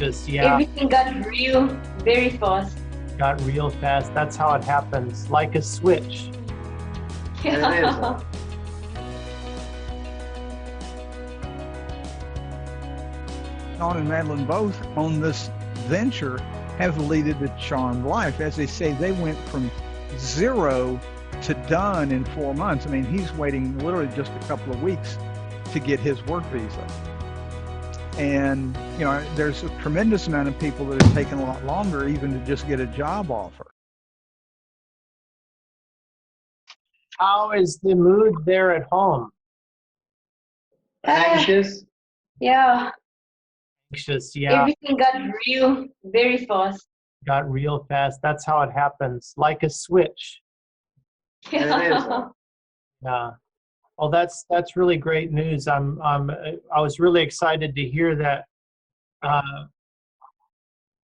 Anxious, yeah. Everything got real very fast. Got real fast. That's how it happens. Like a switch. Yeah. Shaun and Madelyn both on this venture have led to charmed life. As they say, they went from 0 to done in 4 months. I mean, he's waiting literally just a couple of weeks to get his work visa. And, you know, there's a tremendous amount of people that have taken a lot longer even to just get a job offer. How is the mood there at home? Anxious? Yeah. Anxious, yeah. Everything got real very fast. Got real fast. That's how it happens. Like a switch. Yeah. Yeah. Well, that's really great news. I was really excited to hear that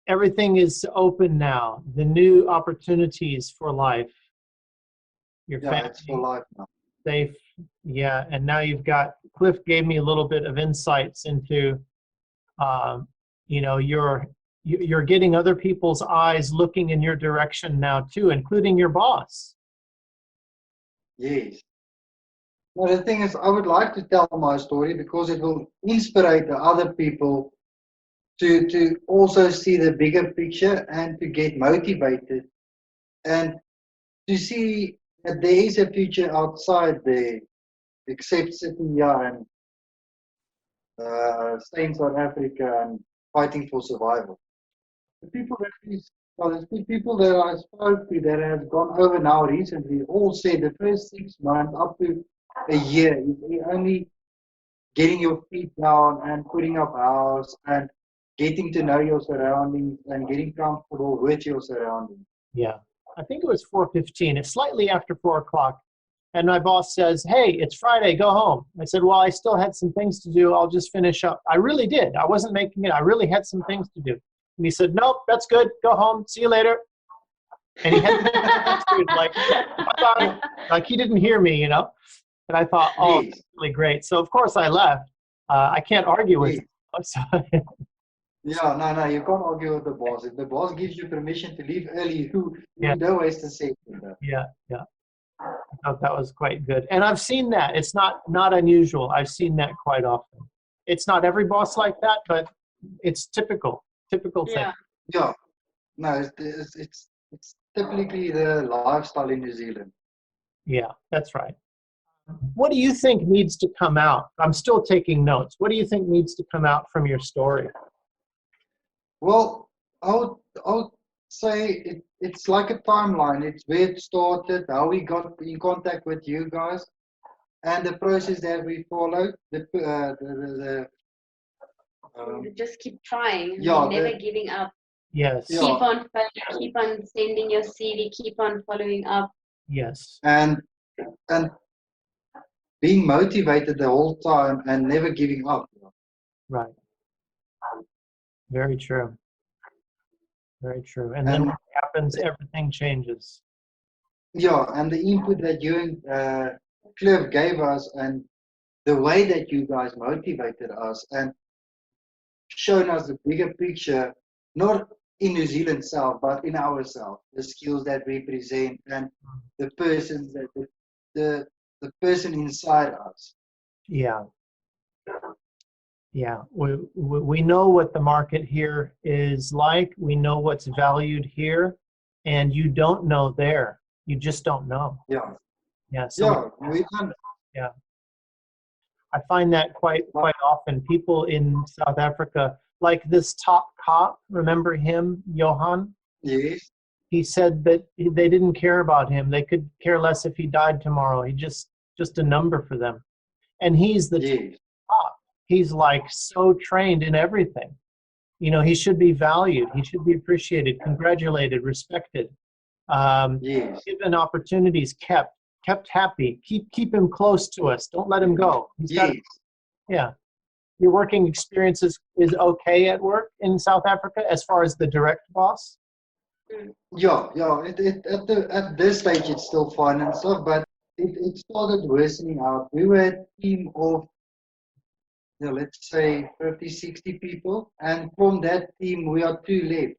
everything is open now. The new opportunities for life. Your family, It's for life now. safe. Yeah, and now you've got. Cliff gave me a little bit of insights into, you know, you're getting other people's eyes looking in your direction now too, including your boss. Yes. Now the thing is, I would like to tell my story because it will inspire the other people to also see the bigger picture and to get motivated and to see that there is a future outside there, except sitting here and staying in South Africa and fighting for survival. The people that I spoke to that have gone over now recently all said the first 6 months up to a year is only getting your feet down and putting up house and getting to know your surroundings and getting comfortable with your surroundings. Yeah, I think it was 4:15. It's slightly after 4 o'clock. And my boss says, "Hey, it's Friday, go home." I said, "Well, I still had some things to do. I'll just finish up." I really did. I wasn't making it. I really had some things to do. And he said, "Nope, that's good. Go home. See you later." And he had like, bye-bye. Like he didn't hear me, you know. And I thought, oh, Yes. that's really great. So, of course, I left. I can't argue with him. So, Yeah, no, you can't argue with the boss. If the boss gives you permission to leave early, you don't waste a second. yeah. I thought that was quite good. And I've seen that. It's not unusual. I've seen that quite often. It's not every boss like that, but it's typical thing. Yeah, no, it's typically the lifestyle in New Zealand. Yeah, that's right. What do you think needs to come out? I'm still taking notes. What do you think needs to come out from your story? Well, I would say it's like a timeline. It's where it started, how we got in contact with you guys, and the process that we followed. Just keep trying. Yeah, Never giving up. Yes. Yeah. Keep on following, keep on sending your CV, keep on following up. Yes. and being motivated the whole time and never giving up. Right. Very true. Very true. And then what happens, everything changes. Yeah, and the input that you and Cliff gave us and the way that you guys motivated us and shown us the bigger picture, not in New Zealand itself, but in ourselves, the skills that we present and the persons that the person inside us. Yeah. Yeah. We know what the market here is like. We know what's valued here, and you don't know there. You just don't know. Yeah. Yeah. So we can. yeah. I find that quite often. People in South Africa, like this top cop, remember him, Johan? Yes. He said that they didn't care about him. They could care less if he died tomorrow. He just a number for them. And he's the Yes. top. He's like so trained in everything. You know, he should be valued. He should be appreciated, congratulated, respected. Yes. Given opportunities, kept happy. Keep him close to us. Don't let him go. Yes. Yeah. Your working experience is okay at work in South Africa as far as the direct boss? Yeah. At this stage, it's still fine and stuff, but it started worsening out. We were a team of let's say 50, 60 people. And from that team, we are 2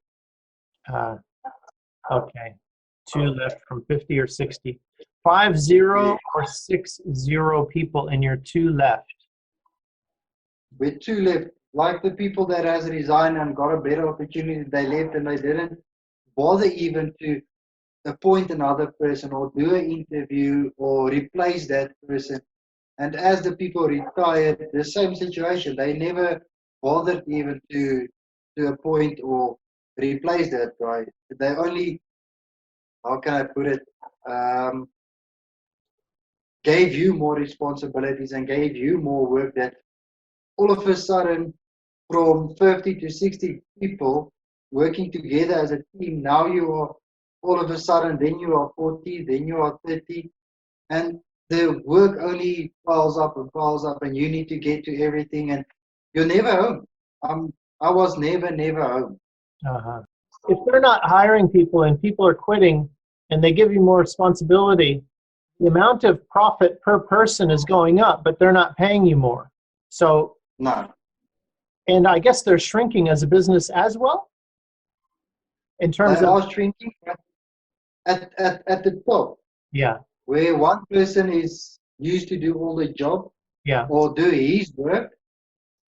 left. Okay. 2 left from 50 or 60. 50 or 60 people in your 2 left. We're 2 left. Like the people that has resigned and got a better opportunity, they left and they didn't bother even to appoint another person or do an interview or replace that person. And as the people retired, the same situation. They never bothered even to appoint or replace that guy. They only, how can I put it, gave you more responsibilities and gave you more work, that all of a sudden, from 50 to 60 people working together as a team, now you are all of a sudden, then you are 40, then you are 30, and the work only piles up, and you need to get to everything, and you're never home. I was never home. Uh-huh. If they're not hiring people and people are quitting and they give you more responsibility, the amount of profit per person is going up, but they're not paying you more. So, No. And I guess they're shrinking as a business as well? In terms They of... are shrinking at the top. Yeah. Where one person is used to do all the job, Yeah. or do his work,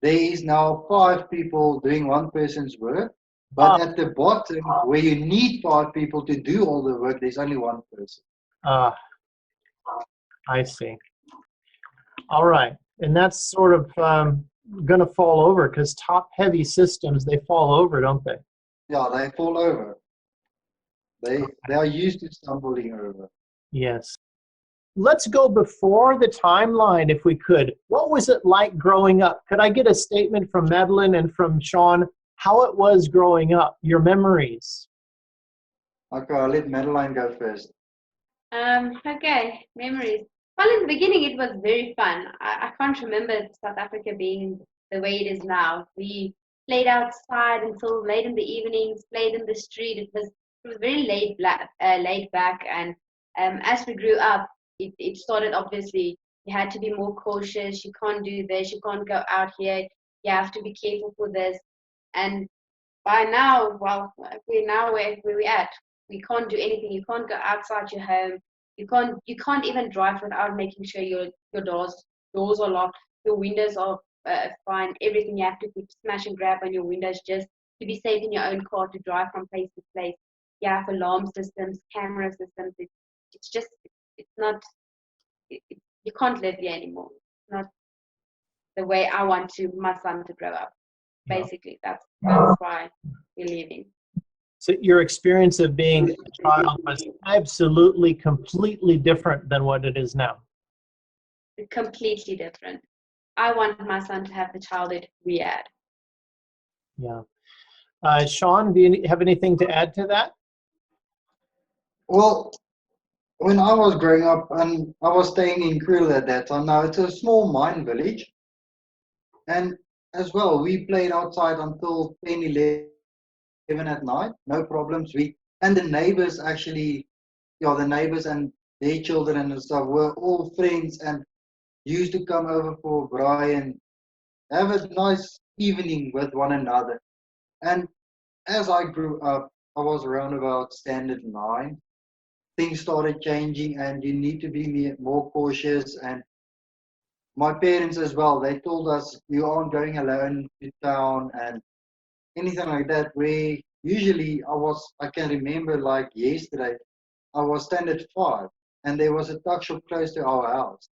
there is now 5 people doing one person's work. But at the bottom, where you need 5 people to do all the work, there's only one person. I see. All right. And that's sort of going to fall over, because top-heavy systems, they fall over, don't they? Yeah, they fall over. They are used to stumbling over. Yes. Let's go before the timeline, if we could. What was it like growing up? Could I get a statement from Madelyn and from Shaun, how it was growing up, your memories? Okay, I'll let Madelyn go first. Okay, memories. Well, in the beginning, it was very fun. I can't remember South Africa being the way it is now. We played outside until late in the evenings, played in the street. It was very laid back. And as we grew up, it started, obviously, you had to be more cautious. You can't do this. You can't go out here. You have to be careful for this. And by now, well, we're now where we're at. We can't do anything. You can't go outside your home. You can't even drive without making sure your doors are locked, your windows are fine. Everything you have to put smash and grab on your windows just to be safe in your own car to drive from place to place. You have alarm systems, camera systems. It's not. You can't live here anymore. It's not the way I want my son to grow up. Basically, that's why we're leaving. So your experience of being a child was absolutely, completely different than what it is now. Completely different. I want my son to have the childhood we had. Yeah. Shaun, do you have anything to add to that? Well, when I was growing up, and I was staying in Kriel at that time, now it's a small mine village. And as well, we played outside until 10, 11 at night, no problems. And the neighbors actually, the neighbors and their children and stuff were all friends and used to come over for braai and have a nice evening with one another. And as I grew up, I was around about standard 9. Things started changing, and you need to be more cautious. And my parents as well, they told us, you aren't going alone to town and anything like that. Where usually I can remember like yesterday, I was standard 5 and there was a tuck shop close to our house.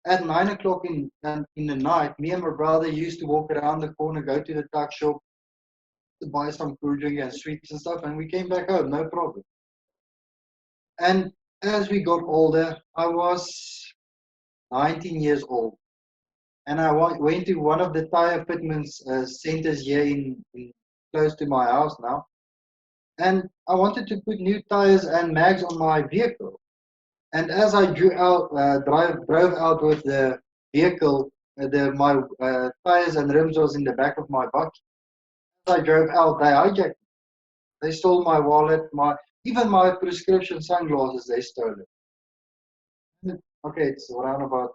At 9 o'clock in the night, me and my brother used to walk around the corner, go to the tuck shop to buy some food drink and sweets and stuff, and we came back home, no problem. And as we got older, I was 19 years old. And I went to one of the tire fitment centers here in close to my house now. And I wanted to put new tires and mags on my vehicle. And as I drove out with the vehicle, my tires and rims was in the back of my bucket. As I drove out, they hijacked me. They stole my wallet, even my prescription sunglasses, they stole it. Okay, it's around about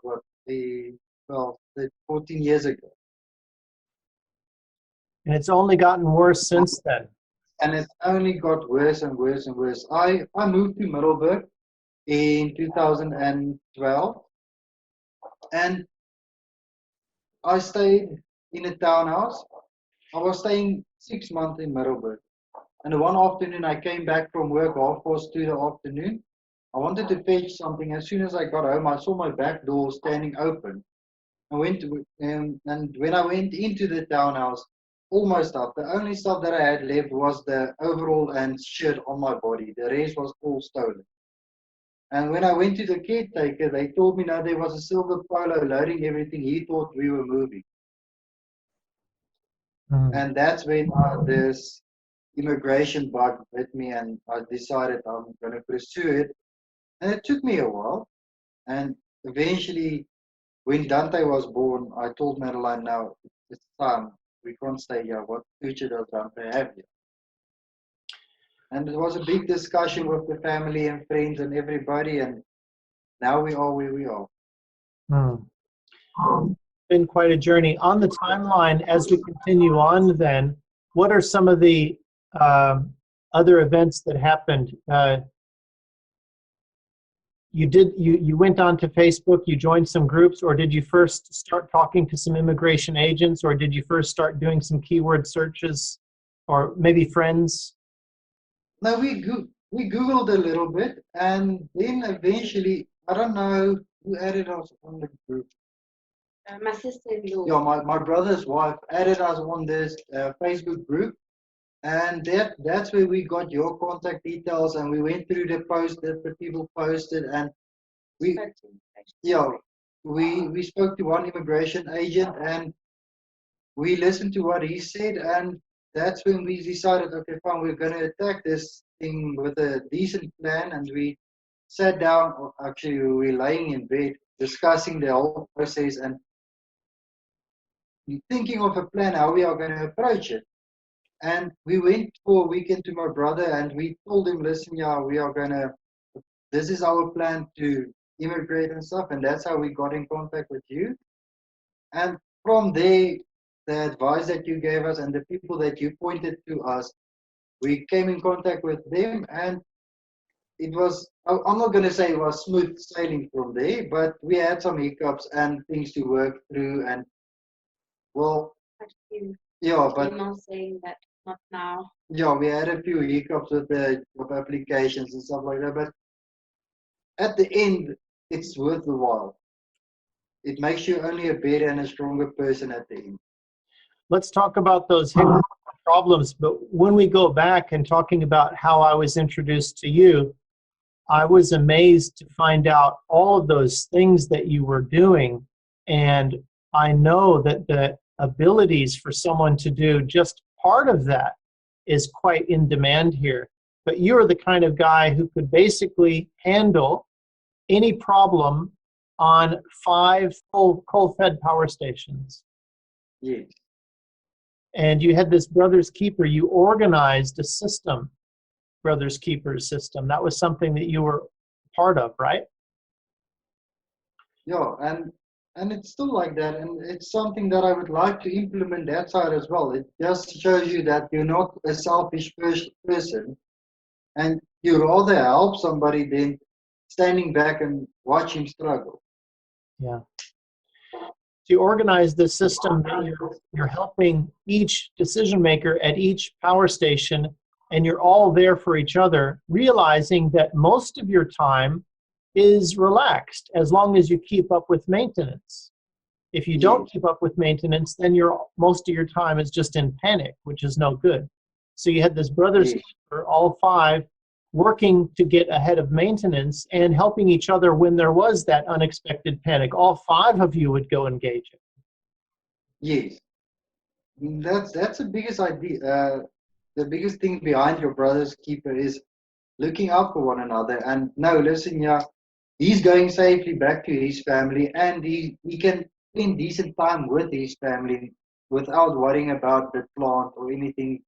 14 years ago. And it's only gotten worse since then. And it only got worse and worse and worse. I moved to Middelburg in 2012, and I stayed in a townhouse. I was staying 6 months in Middelburg. And one afternoon, I came back from work, 2:30 the afternoon. I wanted to fetch something. As soon as I got home, I saw my back door standing open. And when I went into the townhouse, all my stuff, the only stuff that I had left was the overall and shirt on my body. The rest was all stolen. And when I went to the caretaker, they told me now there was a silver Polo loading everything. He thought we were moving. And that's when this immigration bug hit me, and I decided I'm going to pursue it. And it took me a while. And eventually, when Dante was born, I told Madelyn, now it's time. We can't stay here. What future does Dante have here? And it was a big discussion with the family and friends and everybody. And now we are where we are. Been quite a journey. On the timeline, as we continue on then, what are some of the other events that happened? You went on to Facebook, you joined some groups, or did you first start talking to some immigration agents, or did you first start doing some keyword searches, or maybe friends? No, we Googled a little bit, and then eventually, I don't know who added us on the group. My sister-in-law. Yeah, my brother's wife added us on this Facebook group, and that's where we got your contact details, and we went through the post that the people posted, and we spoke to one immigration agent, and we listened to what he said, and that's when we decided, okay, fine, we're going to attack this thing with a decent plan, and we sat down. Actually, we were laying in bed discussing the whole process and thinking of a plan how we are going to approach it. And we went for a weekend to my brother, and we told him, listen, this is our plan to immigrate and stuff, and that's how we got in contact with you. And from there, the advice that you gave us and the people that you pointed to us, we came in contact with them, and it was, I'm not going to say it was smooth sailing from there, but we had some hiccups and things to work through, and well, but not saying that not now. Yeah, we had a few hiccups with the job applications and stuff like that, but at the end, it's worth the while. It makes you only a better and a stronger person at the end. Let's talk about those hiccups and problems, but when we go back and talking about how I was introduced to you, I was amazed to find out all of those things that you were doing, and I know that the abilities for someone to do just part of that is quite in demand here. But you're the kind of guy who could basically handle any problem on 5 full coal-fed power stations. Yes. And you had this Brothers Keeper. You organized a system, Brothers Keepers system. That was something that you were part of, right? Yeah, and it's still like that, and it's something that I would like to implement that side as well. It just shows you that you're not a selfish person, and you rather help somebody than standing back and watch him struggle. Yeah. To organize the system that you're helping each decision maker at each power station, and you're all there for each other, realizing that most of your time is relaxed as long as you keep up with maintenance. If you don't keep up with maintenance, then most of your time is just in panic, which is no good. So you had this Brothers Keeper, all 5, working to get ahead of maintenance and helping each other when there was that unexpected panic. All 5 of you would go engage it. Yes. That's the biggest idea. The biggest thing behind your Brothers Keeper is looking out for one another. And no, listen, he's going safely back to his family, and he can spend decent time with his family without worrying about the plant or anything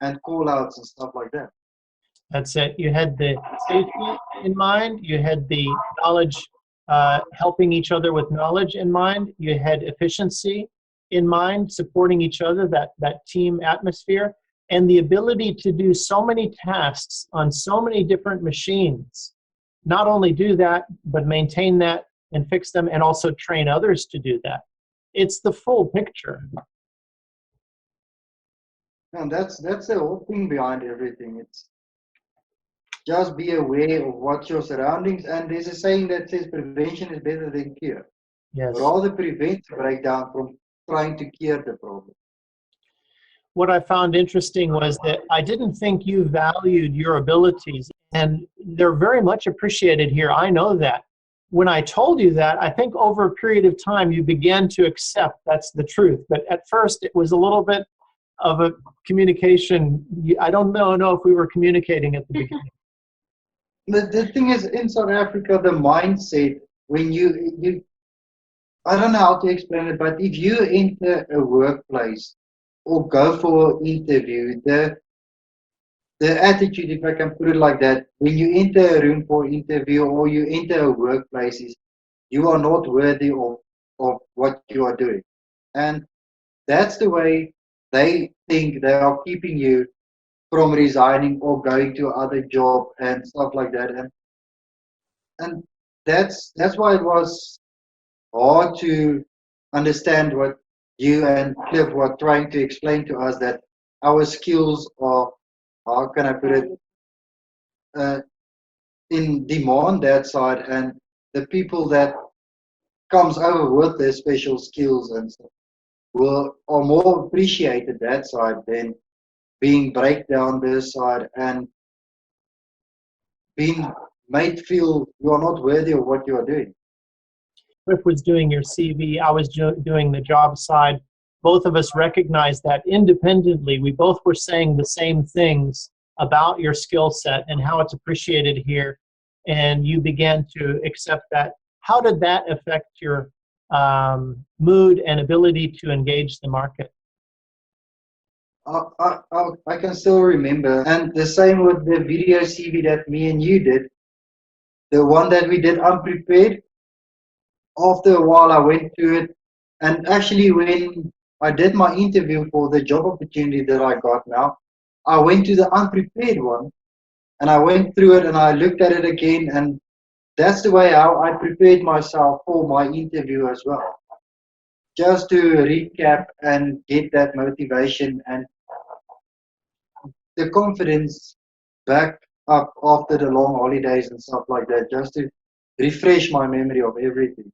and call outs and stuff like that. That's it. You had the safety in mind. You had the knowledge, helping each other with knowledge in mind. You had efficiency. in mind, supporting each other, that team atmosphere, and the ability to do so many tasks on so many different machines. Not only do that, but maintain that and fix them, and also train others to do that. It's the full picture. And that's the whole thing behind everything. It's just be aware of what your surroundings, and there's a saying that says prevention is better than cure. Yes. Rather prevent the breakdown from trying to cure the problem. What I found interesting was that I didn't think you valued your abilities, and they're very much appreciated here. I know that. When I told you that, I think over a period of time you began to accept that's the truth. But at first it was a little bit of a communication. I don't know if we were communicating at the beginning. The thing is, in South Africa, the mindset, when you I don't know how to explain it, but if you enter a workplace or go for an interview, the attitude, if I can put it like that, when you enter a room for an interview or you enter a workplace, is you are not worthy of what you are doing. And that's the way they think they are keeping you from resigning or going to other job and stuff like that. And that's why it was hard to understand what you and Cliff were trying to explain to us, that our skills are, how can I put it, in demand that side, and the people that comes over with their special skills and stuff are more appreciated that side than being breakdown this side and being made feel you are not worthy of what you are doing. Cliff was doing your CV, I was doing the job side. Both of us recognized that independently. We both were saying the same things about your skill set and how it's appreciated here, and you began to accept that. How did that affect your mood and ability to engage the market? I can still remember, and the same with the video CV that me and you did, the one that we did unprepared. After a while I went through it, and actually when I did my interview for the job opportunity that I got now, I went to the unprepared one, and I went through it and I looked at it again, and that's the way how I prepared myself for my interview as well. Just to recap and get that motivation and the confidence back up after the long holidays and stuff like that, just to refresh my memory of everything.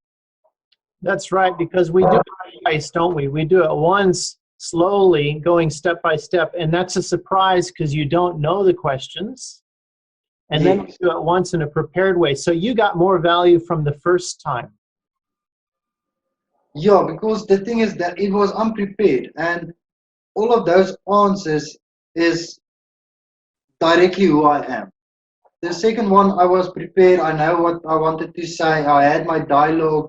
That's right, because we do it twice, don't we? We do it once, slowly, going step by step, and that's a surprise because you don't know the questions. And then we do it once in a prepared way. So you got more value from the first time. Yeah, because the thing is that it was unprepared, and all of those answers is directly who I am. The second one, I was prepared. I know what I wanted to say. I had my dialogue.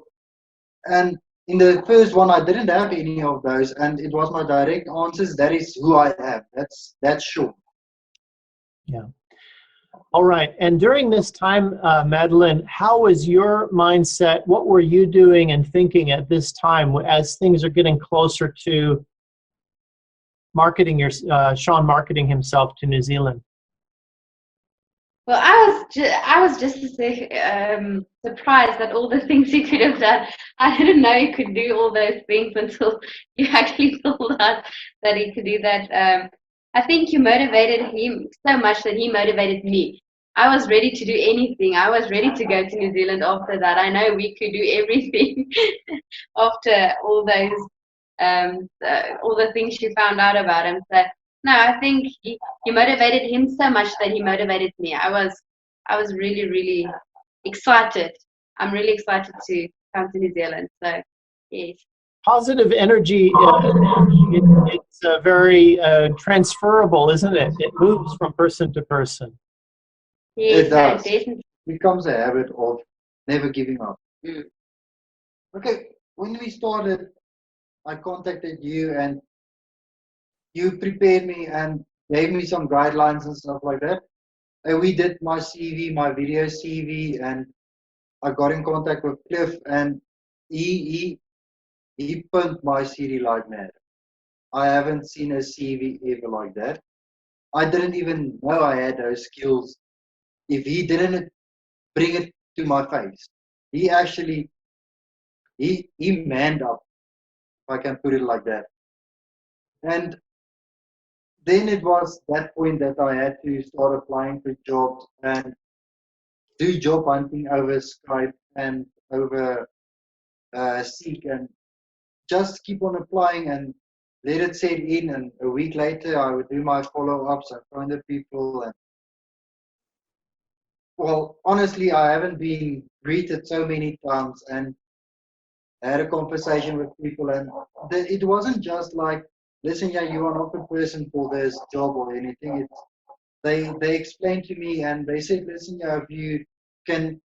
And in the first one, I didn't have any of those, and it was my direct answers. That is who I am. That's sure. Yeah. All right. And during this time, Madelyn, how was your mindset? What were you doing and thinking at this time as things are getting closer to marketing Shaun marketing himself to New Zealand? Well, I was just surprised at all the things he could have done. I didn't know he could do all those things until you actually told us that he could do that. I think you motivated him so much that he motivated me. I was ready to do anything. I was ready to go to New Zealand after that. I know we could do everything after all those, all the things you found out about him. So no, I think you motivated him so much that he motivated me. I was really, really excited. I'm really excited to come to New Zealand. So yes. Positive energy, it's very transferable, isn't it? It moves from person to person. Yes, It does. It becomes a habit of never giving up. Mm. Okay, when we started, I contacted you and you prepared me and gave me some guidelines and stuff like that. And we did my CV, my video CV, and I got in contact with Cliff, and he he pumped my CV like mad. I haven't seen a CV ever like that. I didn't even know I had those skills if he didn't bring it to my face. He actually, he manned up, if I can put it like that. And then it was that point that I had to start applying for jobs and do job hunting over Skype and over Seek, and just keep on applying and let it set in. And a week later, I would do my follow-ups and find the people. And well, honestly, I haven't been greeted so many times and had a conversation with people, and it wasn't just like, listen, yeah, you are not the person for this job or anything. It's they explained to me and they said, listen, yeah, if you can,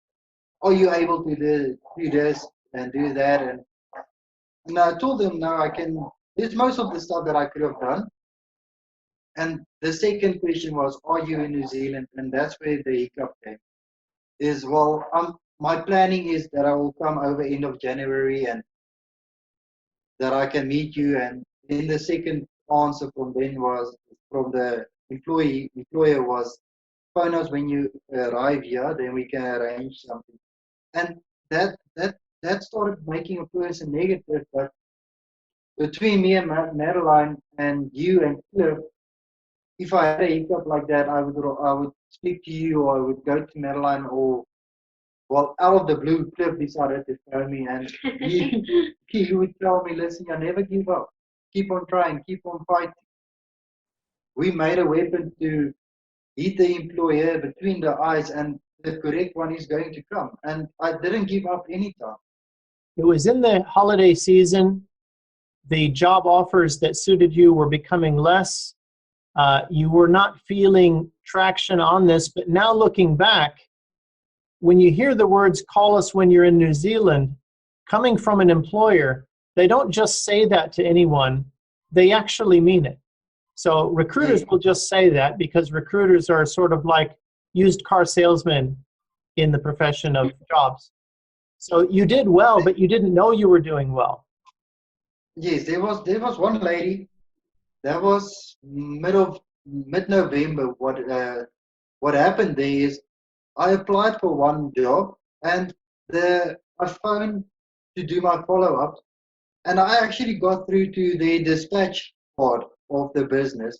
are you able to do this and do that? And I told them, no, I can. There's most of the stuff that I could have done. And the second question was, are you in New Zealand? And that's where the hiccup came. Is, well, my planning is that I will come over end of January and that I can meet you. And then the second answer from them was, from the employer was, phone us when you arrive here, then we can arrange something. And that started making a person negative. But between me and Madeline and you and Cliff, if I had a hiccup like that, I would speak to you, or I would go to Madeline, or, well, out of the blue, Cliff decided to phone me, and he would tell me, listen, you never give up. Keep on trying, keep on fighting. We made a weapon to hit the employer between the eyes, and the correct one is going to come. And I didn't give up any time. It was in the holiday season. The job offers that suited you were becoming less. You were not feeling traction on this, but now looking back, when you hear the words, call us when you're in New Zealand, coming from an employer, they don't just say that to anyone, they actually mean it. So recruiters will just say that because recruiters are sort of like used car salesmen in the profession of jobs. So you did well, but you didn't know you were doing well. Yes, there was one lady. That was mid-November. What happened there is, I applied for one job and I phoned to do my follow-ups, and I actually got through to the dispatch part of the business.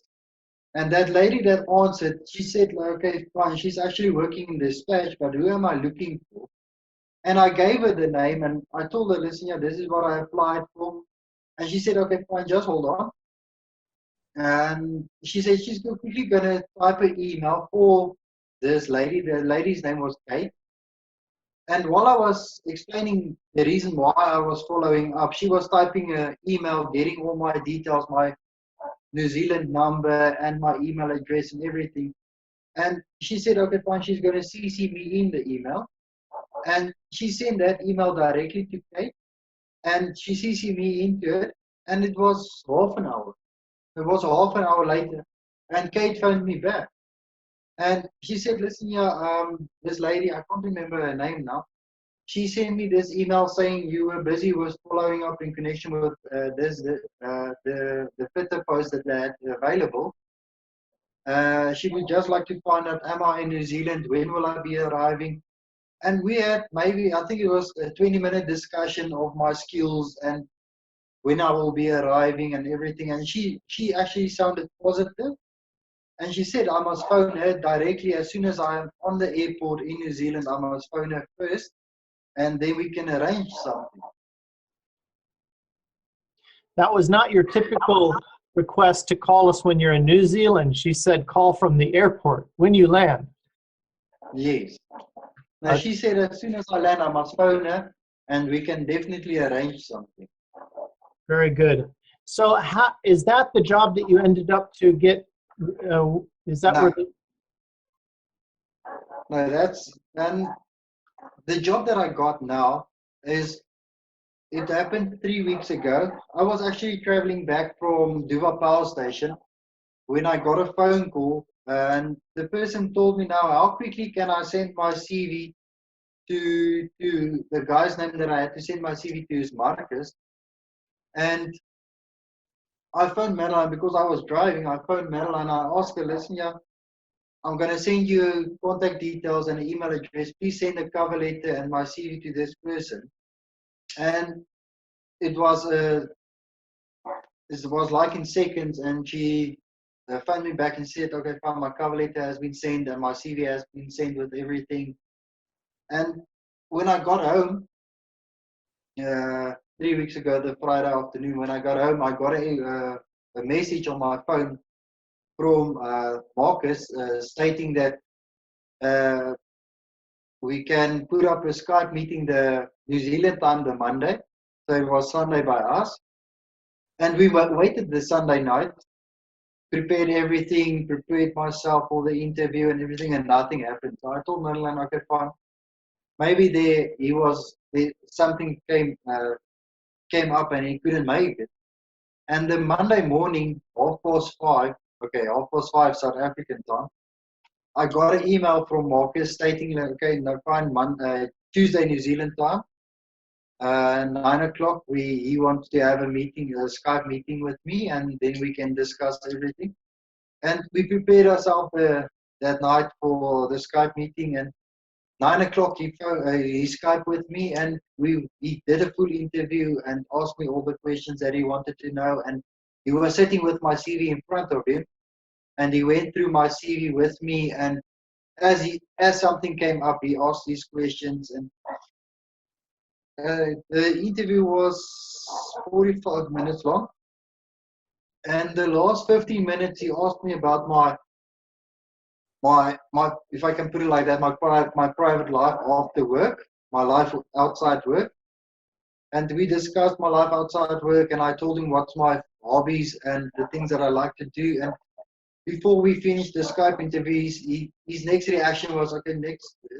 And that lady that answered, she said, like, okay, fine, she's actually working in dispatch, but who am I looking for? And I gave her the name and I told her, listen, yeah, this is what I applied for. And she said, okay, fine, just hold on. And she said she's quickly going to type an email for this lady. The lady's name was Kate. And while I was explaining the reason why I was following up, she was typing an email, getting all my details, my New Zealand number and my email address and everything. And she said, okay, fine, she's going to CC me in the email. And she sent that email directly to Kate. And she CC'd me into it. And it was half an hour. It was half an hour later. And Kate phoned me back. And she said, listen, yeah, this lady, I can't remember her name now. She sent me this email saying you were busy with following up in connection with the fitter post that they had available. She would just like to find out, am I in New Zealand? When will I be arriving? And we had maybe, I think it was a 20-minute discussion of my skills and when I will be arriving and everything. And she actually sounded positive. And she said, I must phone her directly as soon as I am on the airport in New Zealand. I must phone her first, and then we can arrange something. That was not your typical request to call us when you're in New Zealand. She said, call from the airport when you land. Yes. Now, she said, as soon as I land, I must phone her, and we can definitely arrange something. Very good. So is that the job that you ended up to get? Is that where No, that's, and the job that I got now is, it happened 3 weeks ago. I was actually traveling back from Duva Power Station when I got a phone call, and the person told me, now, how quickly can I send my CV to the guy's name that I had to send my CV to is Marcus. And I phoned Madeline because I was driving. I phoned Madeline. I asked her, listen, yeah, I'm going to send you contact details and an email address. Please send a cover letter and my CV to this person. And it was like in seconds, and she phoned me back and said, okay, fine, my cover letter has been sent and my CV has been sent with everything. And when I got home, 3 weeks ago, the Friday afternoon, when I got home, I got a message on my phone from Marcus stating that we can put up a Skype meeting the New Zealand time, the Monday. So it was Sunday by us. And we waited the Sunday night, prepared everything, prepared myself for the interview and everything, and nothing happened. So I told Madeline, okay, fine. Maybe something came up and he couldn't make it. And the Monday morning, 5:30 South African time, I got an email from Marcus stating, okay, no, fine, Tuesday New Zealand time, 9 o'clock, he wants to have a meeting, a Skype meeting with me, and then we can discuss everything. And we prepared ourselves that night for the Skype meeting, and 9 o'clock he Skyped with me, and he did a full interview and asked me all the questions that he wanted to know. And he was sitting with my CV in front of him, and he went through my CV with me. And as something came up, he asked these questions, and the interview was 45 minutes long. And the last 15 minutes, he asked me about my if I can put it like that, my private life after work, my life outside work. And we discussed my life outside work, and I told him what's my hobbies and the things that I like to do. And before we finished the Skype interviews, his next reaction was, okay,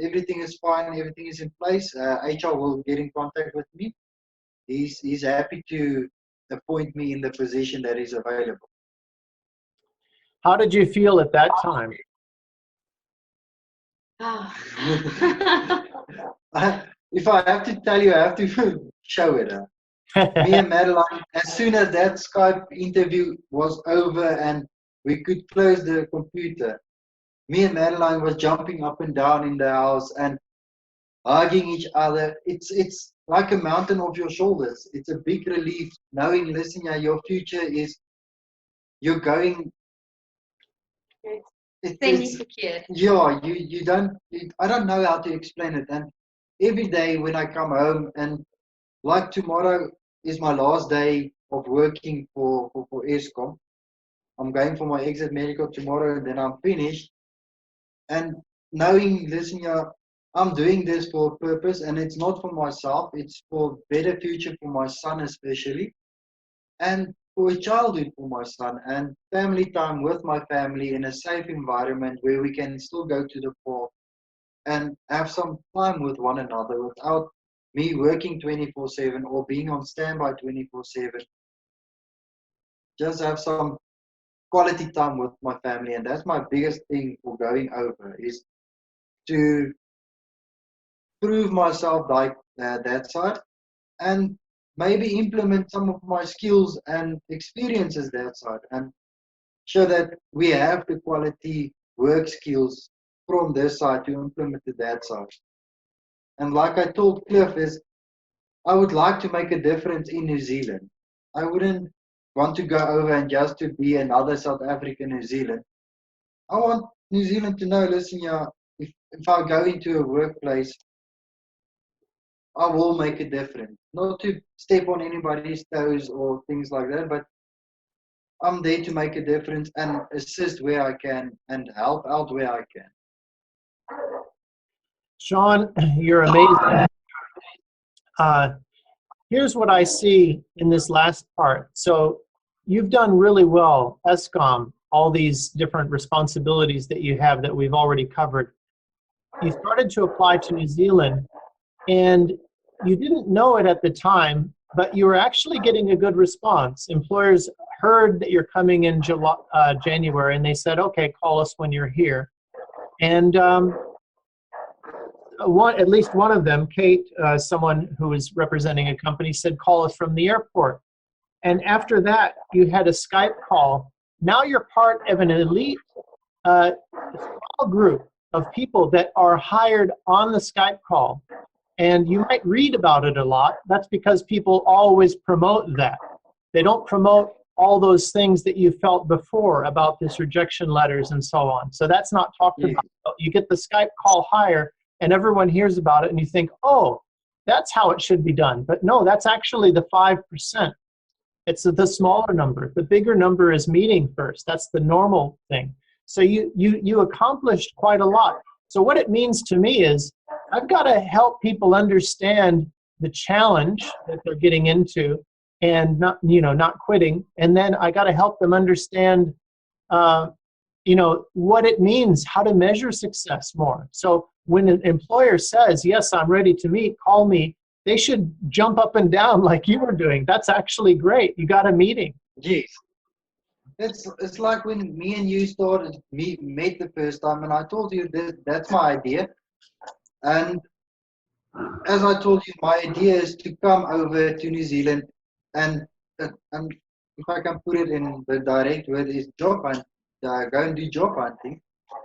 everything is fine, everything is in place. HR will get in contact with me. He's happy to appoint me in the position that is available. How did you feel at that time? If I have to tell you, I have to show it. Me and Madeline, as soon as that Skype interview was over and we could close the computer, me and Madeline was jumping up and down in the house and hugging each other. It's like a mountain off your shoulders. It's a big relief knowing, listen, yeah, your future is, you're going. Semi-secure. Yeah, I don't know how to explain it. And every day when I come home, and like tomorrow is my last day of working for Eskom. I'm going for my exit medical tomorrow, and then I'm finished. And knowing, listen, yeah, I'm doing this for a purpose, and it's not for myself. It's for better future for my son especially, and for a childhood for my son, and family time with my family in a safe environment where we can still go to the park and have some time with one another without me working 24/7 or being on standby 24/7. Just have some quality time with my family, and that's my biggest thing for going over, is to prove myself like that side, and maybe implement some of my skills and experiences that side, and show that we have the quality work skills from this side to implement to that side. And like I told Cliff, is I would like to make a difference in New Zealand. I wouldn't want to go over and just to be another South African New Zealand. I want New Zealand to know, listen, yeah, if I go into a workplace, I will make a difference. Not to step on anybody's toes or things like that, but I'm there to make a difference and assist where I can and help out where I can. Shaun, you're amazing. Here's what I see in this last part. So you've done really well, Eskom, all these different responsibilities that you have that we've already covered. You started to apply to New Zealand, and you didn't know it at the time, but you were actually getting a good response. Employers heard that you're coming in January, and they said, okay, call us when you're here. And at least one of them, Kate, someone who was representing a company, said, call us from the airport. And after that, you had a Skype call. Now you're part of an elite small group of people that are hired on the Skype call. And you might read about it a lot. That's because people always promote that. They don't promote all those things that you felt before about this rejection letters and so on. So that's not talked about. You get the Skype call hire and everyone hears about it and you think, oh, that's how it should be done. But no, that's actually the 5%. It's the smaller number. The bigger number is meeting first. That's the normal thing. So you accomplished quite a lot. So what it means to me is I've got to help people understand the challenge that they're getting into and not quitting. And then I got to help them understand, what it means, how to measure success more. So when an employer says, yes, I'm ready to meet, call me, they should jump up and down like you were doing. That's actually great. You got a meeting. Yes. It's like when me and you met the first time, and I told you that's my idea. And as I told you, my idea is to come over to New Zealand and if I can put it in the direct word, is job hunt. Go and do job hunting,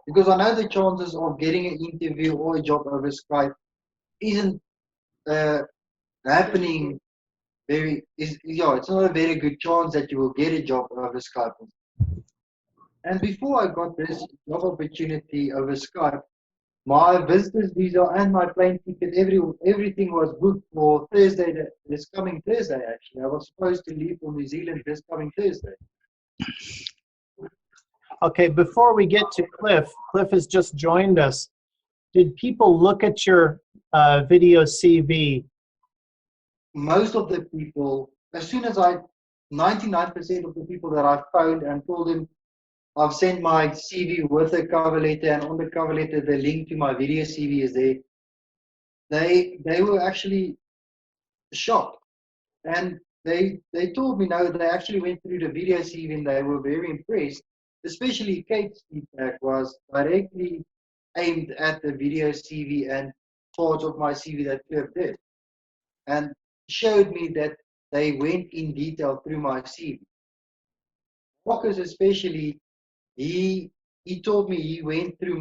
because I know the chances of getting an interview or a job over Skype isn't happening. It's not a very good chance that you will get a job over Skype. And before I got this job opportunity over Skype, my visitor's visa and my plane ticket, everything was booked for Thursday, this coming Thursday actually. I was supposed to leave for New Zealand this coming Thursday. Okay, before we get to Cliff has just joined us. Did people look at your video CV? Most of the people, as soon as 99% of the people that I phoned and told them I've sent my CV with a cover letter, and on the cover letter the link to my video CV is there, they were actually shocked. And they told me no, they actually went through the video CV and they were very impressed. Especially Kate's feedback was directly aimed at the video CV and parts of my CV that Cliff did. And showed me that they went in detail through my CV. Marcus especially, he told me he went through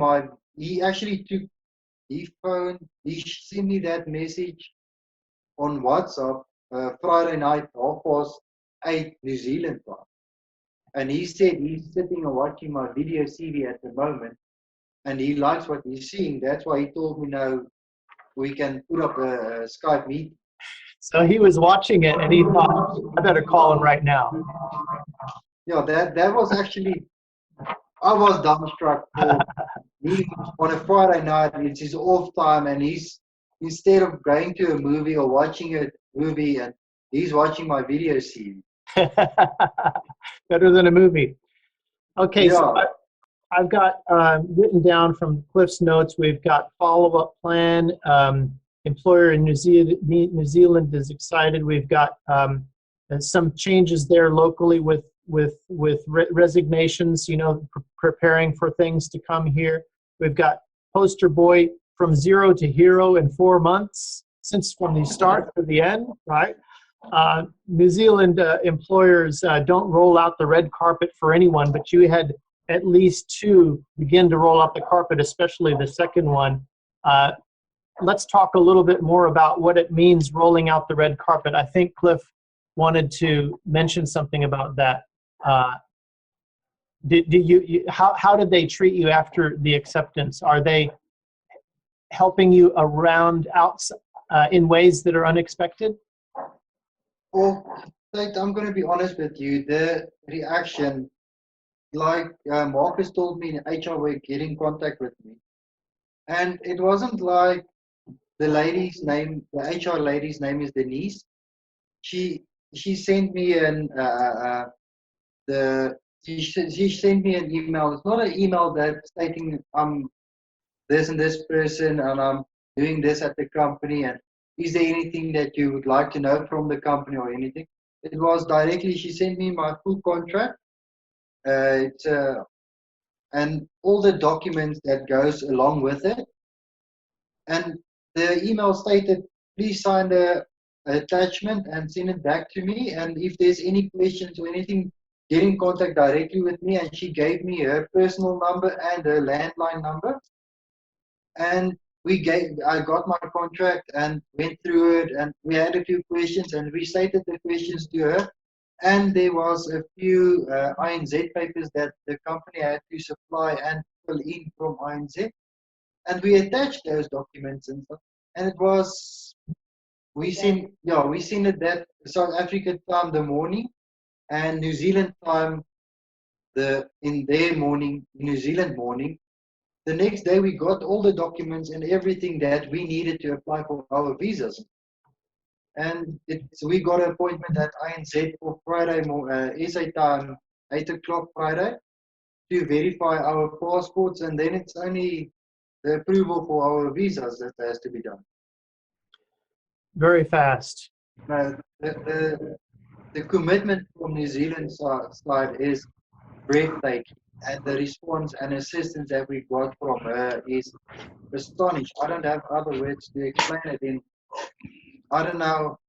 he sent me that message on WhatsApp Friday night, 8:30 New Zealand time. And he said he's sitting and watching my video CV at the moment and he likes what he's seeing. That's why he told me now we can put up a Skype meeting. So he was watching it and he thought, I better call him right now. Yeah, that was actually, I was dumbstruck. He, on a Friday night, it's his off time, and instead of going to a movie or watching a movie, and he's watching my video CV. Better than a movie. Okay, yeah. So I've got written down from Cliff's notes, we've got follow-up plan. Employer in New Zealand is excited. We've got some changes there locally with resignations, preparing for things to come here. We've got poster boy from 0 to hero in 4 months, since from the start to the end, right? New Zealand employers don't roll out the red carpet for anyone, but you had at least 2 begin to roll out the carpet, especially the second one. Let's talk a little bit more about what it means rolling out the red carpet. I think Cliff wanted to mention something about that. How did they treat you after the acceptance? Are they helping you around in ways that are unexpected? Well, I'm going to be honest with you. The reaction, like Marcus told me, HR were getting in contact with me, and it wasn't like the lady's name. The HR lady's name is Denise. She sent me she sent me an email. It's not an email that's stating I'm this and this person and I'm doing this at the company, and is there anything that you would like to know from the company or anything. It was directly, she sent me my full contract, and all the documents that goes along with it. And the email stated, please sign the attachment and send it back to me. And if there's any questions or anything, get in contact directly with me. And she gave me her personal number and her landline number. And I got my contract and went through it, and we had a few questions and restated the questions to her. And there was a few INZ papers that the company had to supply and fill in from INZ. And we attached those documents and stuff. And it was, we sent it that South African time the morning, and New Zealand time in their morning, New Zealand morning. The next day we got all the documents and everything that we needed to apply for our visas. And we got an appointment at INZ for Friday, SA time, 8 o'clock Friday, to verify our passports, and then it's only the approval for our visas that has to be done. Very fast. The commitment from New Zealand side is breathtaking, and the response and assistance that we got from her is astonishing. I don't have other words to explain it. I don't know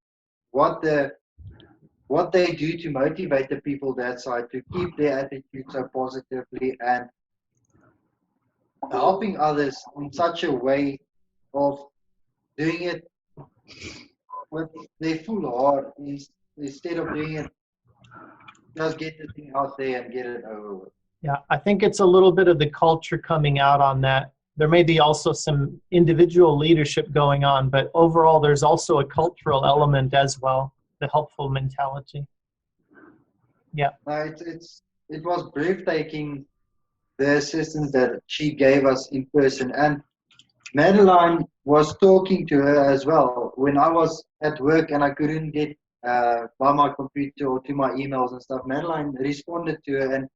what they do to motivate the people that side to keep their attitude so positively and helping others in such a way of doing it with their full heart instead of doing it just get the thing out there and get it over with. Yeah, I think it's a little bit of the culture coming out on that. There may be also some individual leadership going on, but overall there's also a cultural element as well, the helpful mentality. Yeah. It was breathtaking, the assistance that she gave us in person. And Madelyn was talking to her as well when I was at work and I couldn't get by my computer or to my emails and stuff. Madelyn responded to her, and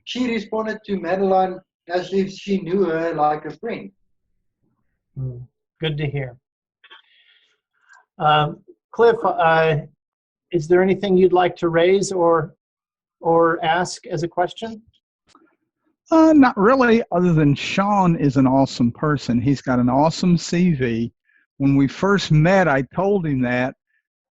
she responded to Madelyn as if she knew her like a friend. Good to hear. Cliff, is there anything you'd like to raise or ask as a question? Not really, other than Shaun is an awesome person. He's got an awesome CV. When we first met, I told him that,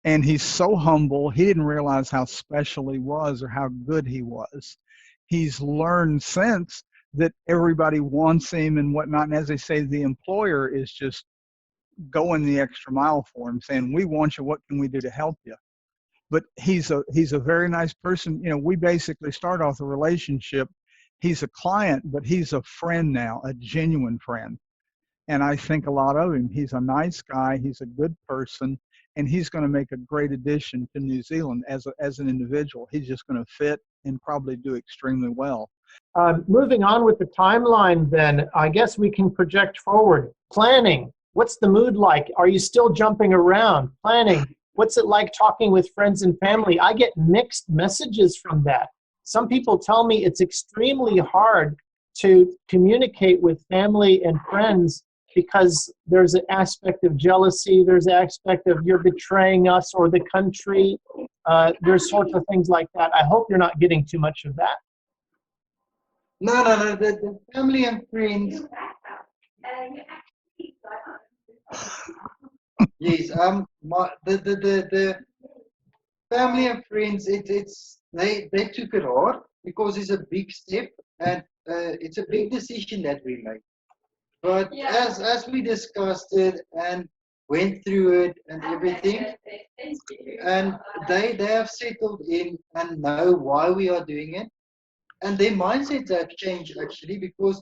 and he's so humble. He didn't realize how special he was or how good he was. He's learned since that everybody wants him and whatnot. And as they say, the employer is just going the extra mile for him, saying, we want you, what can we do to help you? But he's a very nice person. You know, we basically start off the relationship. He's a client, but he's a friend now, a genuine friend. And I think a lot of him. He's a nice guy. He's a good person. And he's going to make a great addition to New Zealand as an individual. He's just going to fit and probably do extremely well. Moving on with the timeline then, I guess we can project forward. Planning, what's the mood like? Are you still jumping around? Planning, what's it like talking with friends and family? I get mixed messages from that. Some people tell me it's extremely hard to communicate with family and friends because there's an aspect of jealousy, there's an aspect of you're betraying us or the country. There's sorts of things like that. I hope you're not getting too much of that. No. The family and friends. Yes. The family and friends. They took it hard because it's a big step and it's a big decision that we made. But as we discussed it and went through it and everything, and they have settled in and know why we are doing it. And their mindsets have changed actually because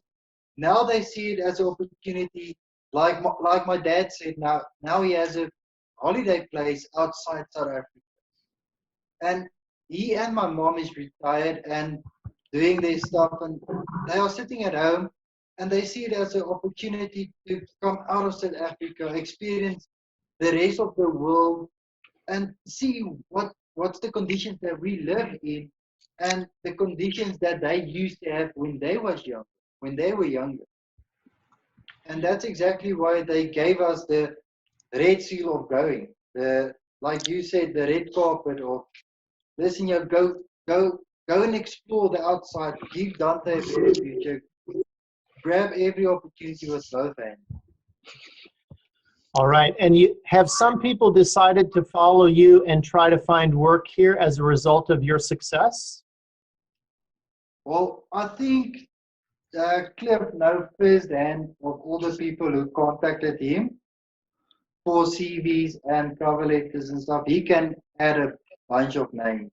now they see it as an opportunity. Like my dad said, now he has a holiday place outside South Africa. And he and my mom is retired and doing their stuff, and they are sitting at home and they see it as an opportunity to come out of South Africa, experience the rest of the world, and see what's the conditions that we live in and the conditions that they used to have when they were younger. And that's exactly why they gave us the red seal of going. Like you said, the red carpet of listen, go and explore the outside, give Dante a better future, grab every opportunity with both hands. All right. And you have some people decided to follow you and try to find work here as a result of your success? Well, I think Cliff knows firsthand of all the people who contacted him for CVs and cover letters and stuff. He can add a bunch of names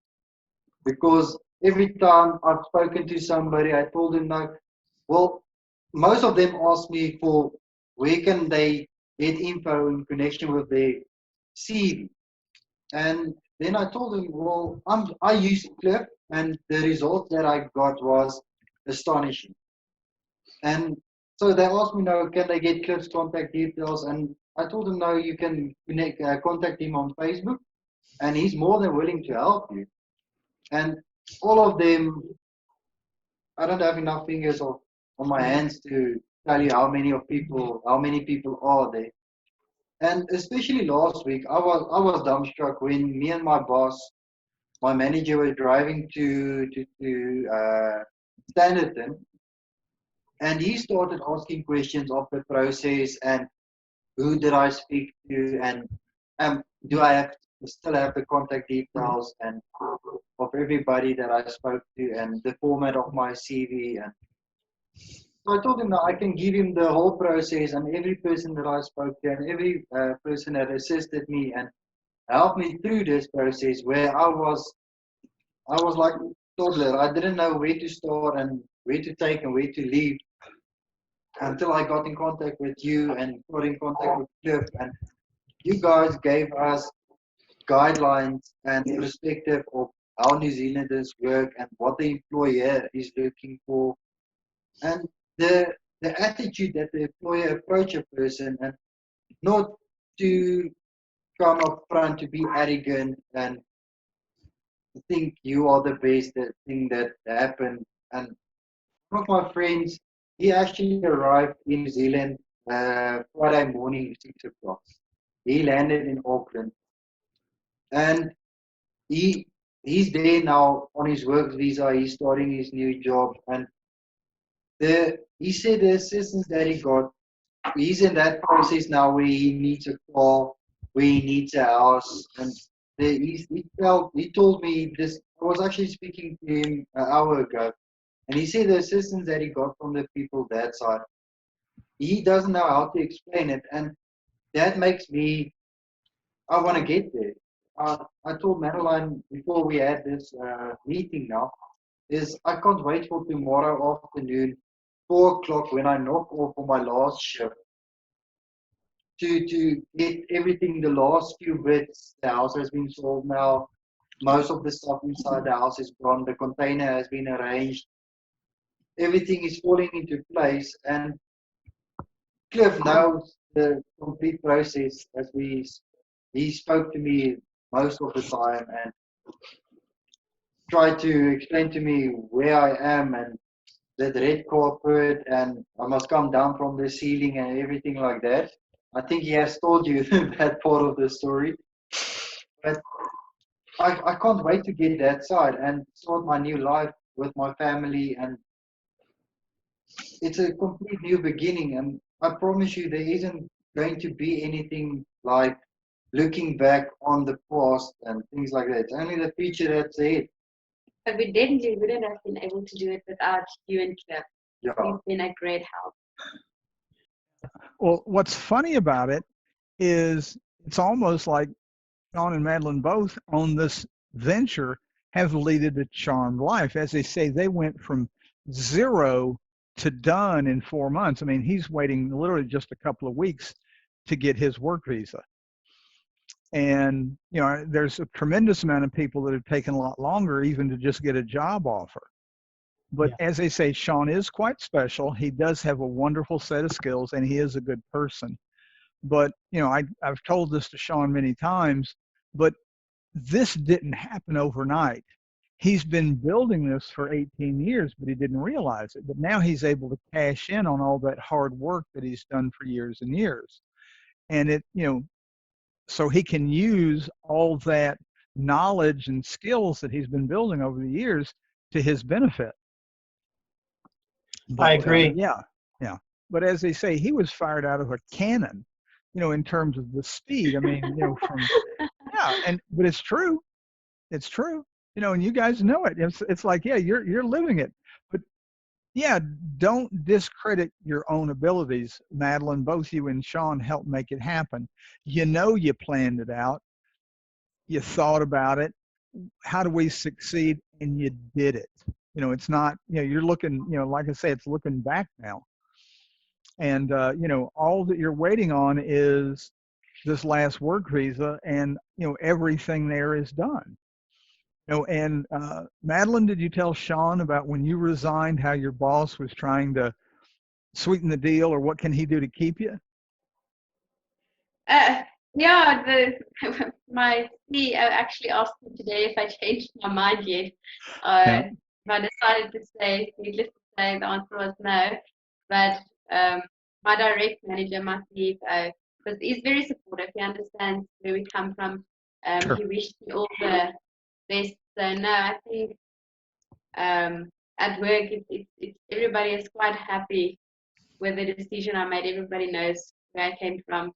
because every time I've spoken to somebody, I told him, no, well, most of them ask me for where can they get info in connection with their CV. And then I told him, well, I used Cliff, and the result that I got was astonishing. And so they asked me, no, can they get Cliff's contact details? And I told them, no, you can contact him on Facebook, and he's more than willing to help you. And all of them, I don't have enough fingers on my hands to tell you how many people are there. And especially last week, I was dumbstruck when me and my boss, my manager, were driving to Standerton, and he started asking questions of the process and who did I speak to, and do I still have the contact details and of everybody that I spoke to, and the format of my CV. And so I told him that I can give him the whole process and every person that I spoke to and every person that assisted me and helped me through this process, where I was like a toddler. I didn't know where to start and where to take and where to leave until I got in contact with you and got in contact with Cliff, and you guys gave us guidelines and perspective of how New Zealanders work and what the employer is looking for, and the attitude that the employer approach a person, and not to come up front to be arrogant and think you are the best thing that happened. And one of my friends, he actually arrived in New Zealand Friday morning, 6 o'clock. He landed in Auckland, and he's there now on his work visa. He's starting his new job, and he said the assistance that he got, he's in that process now where he needs a car, where he needs a house, and he told me this. I was actually speaking to him an hour ago, and he said the assistance that he got from the people that side, he doesn't know how to explain it, and that makes me, I want to get there. I told Madelyn before we had this meeting now, is I can't wait for tomorrow afternoon, 4 o'clock, when I knock off for my last shift, to get everything, the last few bits. The house has been sold now. Most of the stuff inside the house is gone. The container has been arranged. Everything is falling into place, and Cliff knows the complete process. He spoke to me most of the time and tried to explain to me where I am and the red carpet, and I must come down from the ceiling and everything like that. I think he has told you that part of the story, but I can't wait to get that side and start my new life with my family, and it's a complete new beginning. And I promise you, there isn't going to be anything like looking back on the past and things like that. It's only the future that's ahead. But we definitely wouldn't have been able to do it without you and Cliff. Yeah. You've been a great help. Well, what's funny about it is it's almost like Shaun and Madelyn both on this venture have leaded a charmed life. As they say, they went from 0 to done in 4 months. I mean, he's waiting literally just a couple of weeks to get his work visa. And, you know, there's a tremendous amount of people that have taken a lot longer even to just get a job offer. But Yeah. as they say, Shaun is quite special. He does have a wonderful set of skills, and he is a good person. But, you know, I've told this to Shaun many times, but this didn't happen overnight. He's been building this for 18 years, but he didn't realize it. But now he's able to cash in on all that hard work that he's done for years and years. And it, you know, so he can use all that knowledge and skills that he's been building over the years to his benefit. But, I agree. yeah. But as they say, he was fired out of a cannon. in terms of the speed. I mean, but it's true. It's true. And you guys know it. It's like, yeah, you're living it. But yeah, don't discredit your own abilities. Madelyn, both you and Shaun helped make it happen. You planned it out. You thought about it. How do we succeed? And you did it. It's not, you're looking, like I say, it's looking back now. And, all that you're waiting on is this last work visa, and, everything there is done. And Madelyn, did you tell Shaun about when you resigned, how your boss was trying to sweeten the deal, or what can he do to keep you? Yeah, my CEO actually asked me today if I changed my mind yet. If I decided to stay, needless to say, the answer was no. But my direct manager, my CFO, because he's very supportive. He understands where we come from. Sure. He wished me all the best. So no, I think at work, everybody is quite happy with the decision I made. Everybody knows where I came from.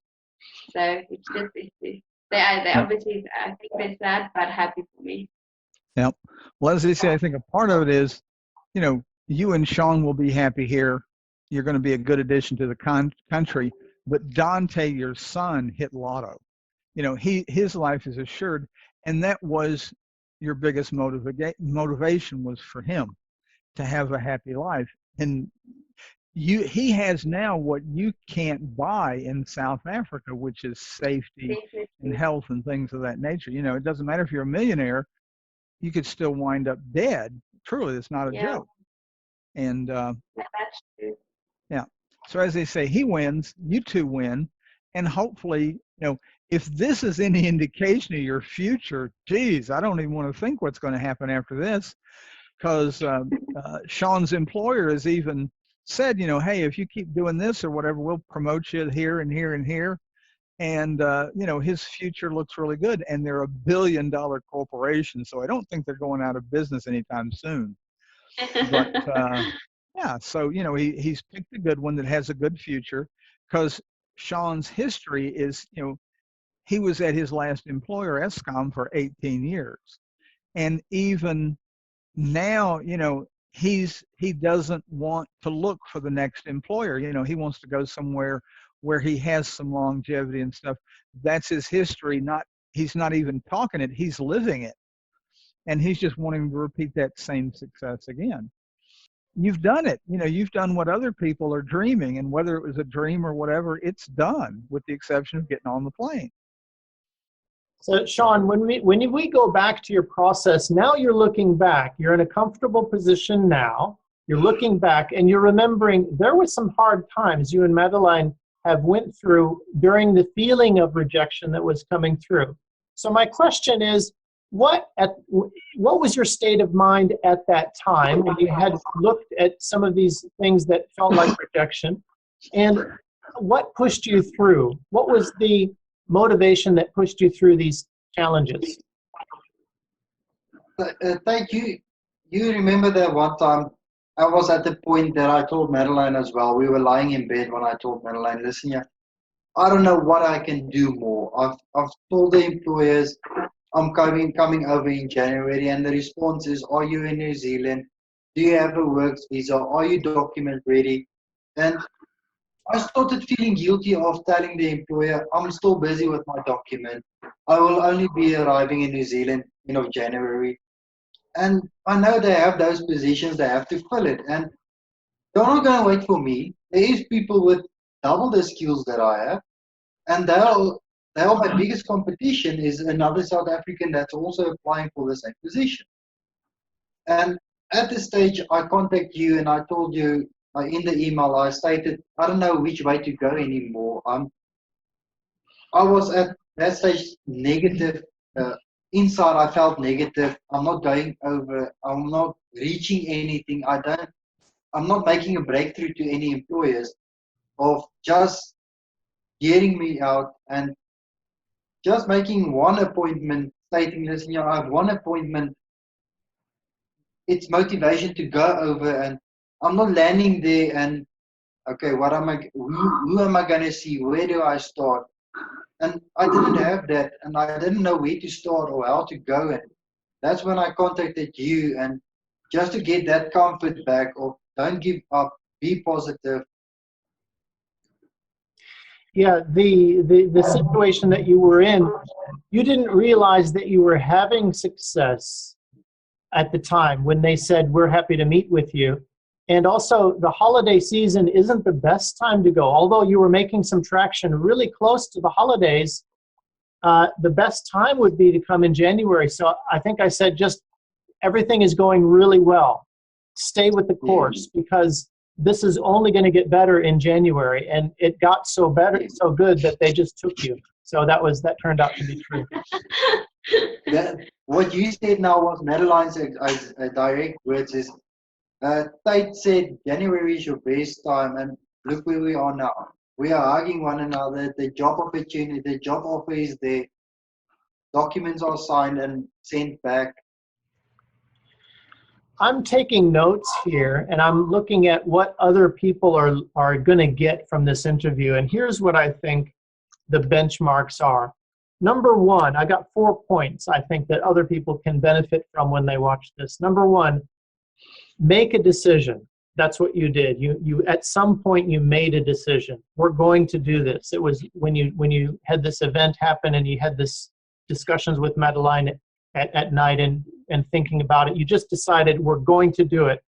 So it's just they obviously, I think they're sad but happy for me. Yeah. Well, as they say, I think a part of it is, you and Shaun will be happy here. You're going to be a good addition to the country. But Dante, your son, hit lotto. His life is assured, and that was your biggest motivation, was for him to have a happy life. And he has now what you can't buy in South Africa, which is safety and health and things of that nature. It doesn't matter if you're a millionaire, you could still wind up dead. Truly, it's not a joke. And that's true. Yeah. So as they say, he wins, you two win, and hopefully, if this is any indication of your future, geez, I don't even want to think what's going to happen after this, because Shaun's employer has even said, hey, if you keep doing this or whatever, we'll promote you here and here and here. And, his future looks really good. And they're $1 billion corporation, so I don't think they're going out of business anytime soon. But, yeah, so, he's picked a good one that has a good future, because Shaun's history is, he was at his last employer, Escom, for 18 years. And even now, he doesn't want to look for the next employer. He wants to go somewhere where he has some longevity and stuff. That's his history. He's not even talking it, he's living it. And he's just wanting to repeat that same success again. You've done it. You've done what other people are dreaming, and whether it was a dream or whatever, it's done, with the exception of getting on the plane. So, Shaun, when we go back to your process, now you're looking back. You're in a comfortable position now. You're looking back, and you're remembering there were some hard times you and Madelyn have went through during the feeling of rejection that was coming through. So my question is, what was your state of mind at that time when you had looked at some of these things that felt like rejection, and what pushed you through? What was the motivation that pushed you through these challenges? Thank you. You remember that one time I was at the point that I told Madelyn as well. We were lying in bed when I told Madelyn, listen here, I don't know what I can do more. I've told the employers I'm coming over in January, and the response is, are you in New Zealand? Do you have a work visa? Are you document ready? And I started feeling guilty of telling the employer, I'm still busy with my document. I will only be arriving in New Zealand, January. And I know they have those positions, they have to fill it. And they're not going to wait for me. There is people with double the skills that I have. And my biggest competition is another South African that's also applying for the same position. And at this stage, I contact you and I told you, in the email, I stated, I don't know which way to go anymore. I was at that stage negative. Inside, I felt negative. I'm not going over. I'm not reaching anything. I'm not making a breakthrough to any employers of just getting me out and just making one appointment, stating, listen, I have one appointment. It's motivation to go over, and I'm not landing there and okay, who am I going to see? Where do I start? And I didn't have that, and I didn't know where to start or how to go. And that's when I contacted you, and just to get that comfort back of don't give up, be positive. Yeah, the situation that you were in, you didn't realize that you were having success at the time when they said, we're happy to meet with you. And also, the holiday season isn't the best time to go. Although you were making some traction really close to the holidays, the best time would be to come in January. So I think I said just everything is going really well. Stay with the course, because this is only going to get better in January. And it got so good that they just took you. So that turned out to be true. What you said now was Madeline's direct words is, Tate said January is your best time, and look where we are now. We are hugging one another. The job opportunity, the job offer is there. Documents are signed and sent back. I'm taking notes here, and I'm looking at what other people are going to get from this interview. And here's what I think the benchmarks are. Number one, I got 4 points I think that other people can benefit from when they watch this. Number one, make a decision. That's what you did. You at some point you made a decision. We're going to do this. It was when you had this event happen and you had this discussions with Madelyn at night and thinking about it. You just decided we're going to do it.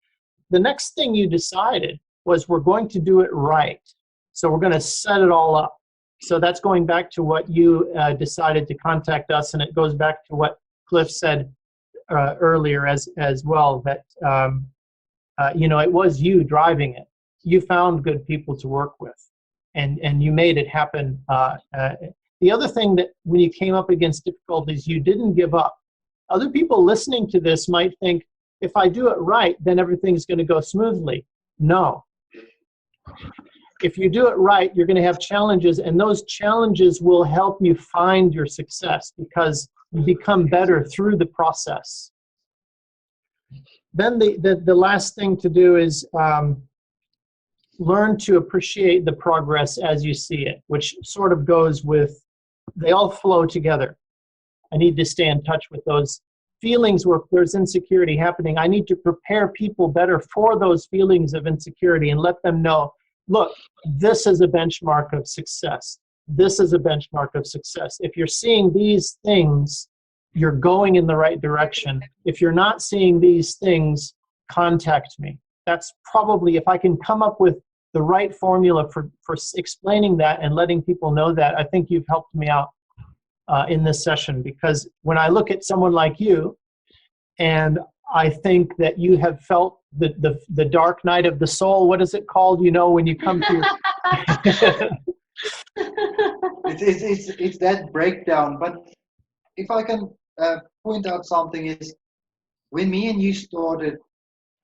The next thing you decided was we're going to do it right. So we're going to set it all up. So that's going back to what you decided to contact us, and it goes back to what Cliff said earlier as well, that it was you driving it. You found good people to work with, and you made it happen. The other thing that when you came up against difficulties, you didn't give up. Other people listening to this might think, if I do it right, then everything's going to go smoothly. No. If you do it right, you're going to have challenges, and those challenges will help you find your success because you become better through the process. Then the last thing to do is learn to appreciate the progress as you see it, which sort of goes with, they all flow together. I need to stay in touch with those feelings where there's insecurity happening. I need to prepare people better for those feelings of insecurity and let them know, look, this is a benchmark of success. This is a benchmark of success. If you're seeing these things, you're going in the right direction. If you're not seeing these things, contact me. That's probably, if I can come up with the right formula for explaining that and letting people know that, I think you've helped me out in this session, because when I look at someone like you, and I think that you have felt the dark night of the soul. What is it called? You know, when you come to it's that breakdown. But if I can point out something, is when me and you started,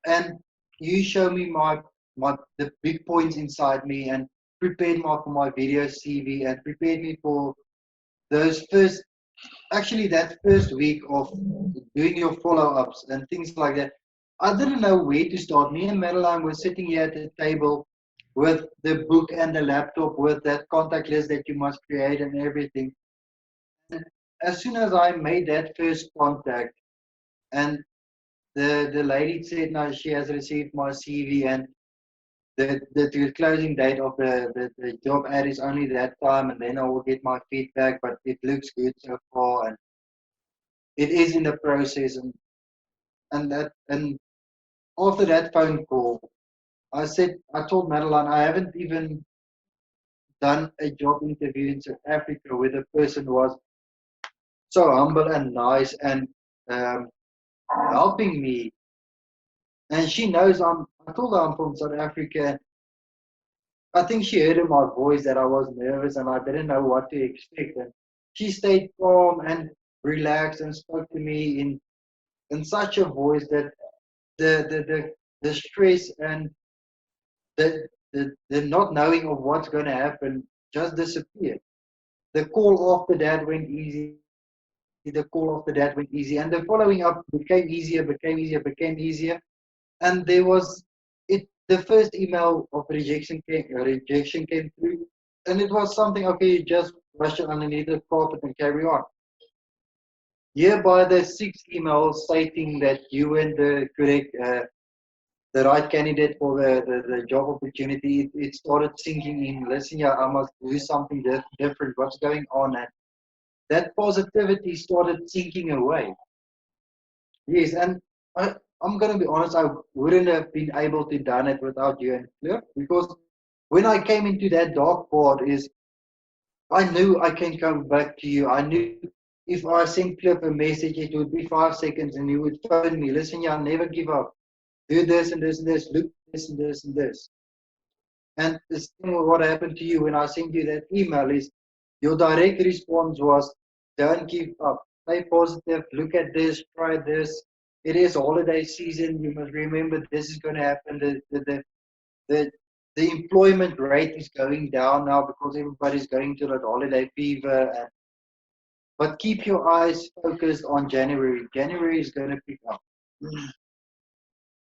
and you show me the big points inside me, and prepared me for my video CV, and prepared me for those that first week of doing your follow-ups and things like that. I didn't know where to start. Me and Madelyn were sitting here at the table with the book and the laptop with that contact list that you must create and everything. And as soon as I made that first contact, and the lady said, no, she has received my CV, and the closing date of the job ad is only that time, and then I will get my feedback, but it looks good so far, and it is in the process. And after that phone call, I told Madelyn, I haven't even done a job interview in South Africa where the person was so humble and nice and helping me. And she knows I told her I'm from South Africa. I think she heard in my voice that I was nervous and I didn't know what to expect. And she stayed calm and relaxed and spoke to me in such a voice that the stress and the not knowing of what's going to happen just disappeared. The call after that went easy. And the following up became easier. And it the first email of rejection came through, and it was something, okay, you just brush it underneath the carpet and carry on. Hereby, the sixth email stating that you weren't the correct, the right candidate for the job opportunity, it started sinking in. Listen, yeah, I must do something different. What's going on? And that positivity started sinking away. Yes, and I'm going to be honest, I wouldn't have been able to done it without you and Cliff, because when I came into that dark part is I knew I can come back to you. I knew if I sent Cliff a message, it would be 5 seconds and he would phone me. Listen, yeah, never give up. Do this and this and this. Look this and this and this. And the same with what happened to you when I sent you that email is your direct response was, don't give up. Stay positive. Look at this. Try this. It is holiday season. You must remember this is going to happen. The employment rate is going down now because everybody's going to that holiday fever. But keep your eyes focused on January. January is going to pick up.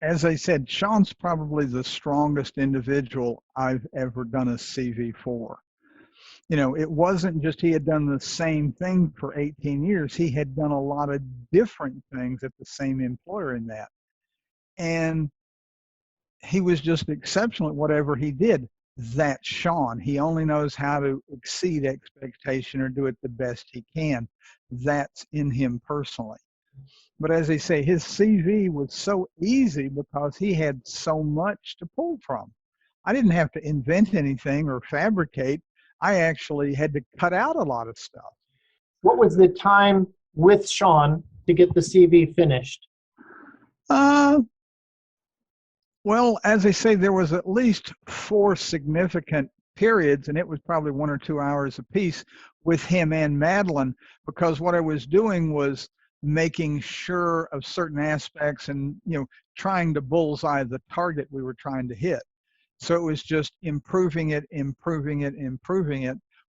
As I said, Shaun's probably the strongest individual I've ever done a CV for. You know, it wasn't just he had done the same thing for 18 years. He had done a lot of different things at the same employer in that. And he was just exceptional at whatever he did. That's Shaun. He only knows how to exceed expectation or do it the best he can. That's in him personally. But as they say, his CV was so easy because he had so much to pull from. I didn't have to invent anything or fabricate. I actually had to cut out a lot of stuff. What was the time with Shaun to get the CV finished? Well, as they say, there was at least 4 significant periods, and it was probably 1 or 2 hours apiece with him and Madelyn, because what I was doing was making sure of certain aspects and, you know, trying to bullseye the target we were trying to hit. So it was just improving it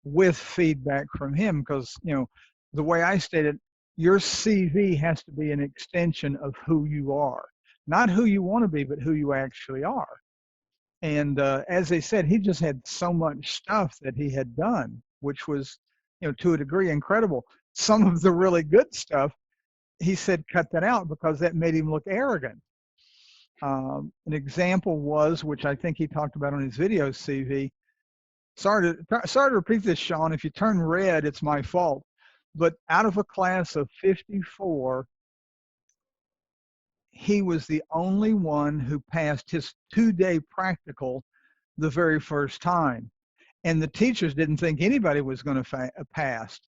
with feedback from him, because, you know, the way I stated, your CV has to be an extension of who you are. Not who you want to be, but who you actually are. And as they said, he just had so much stuff that he had done, which was, you know, to a degree incredible. Some of the really good stuff, he said, cut that out because that made him look arrogant. An example was, which I think he talked about on his video CV. Sorry to repeat this, Shaun. If you turn red, it's my fault. But out of a class of 54, he was the only one who passed his 2-day practical the very first time. And the teachers didn't think anybody was going to pass.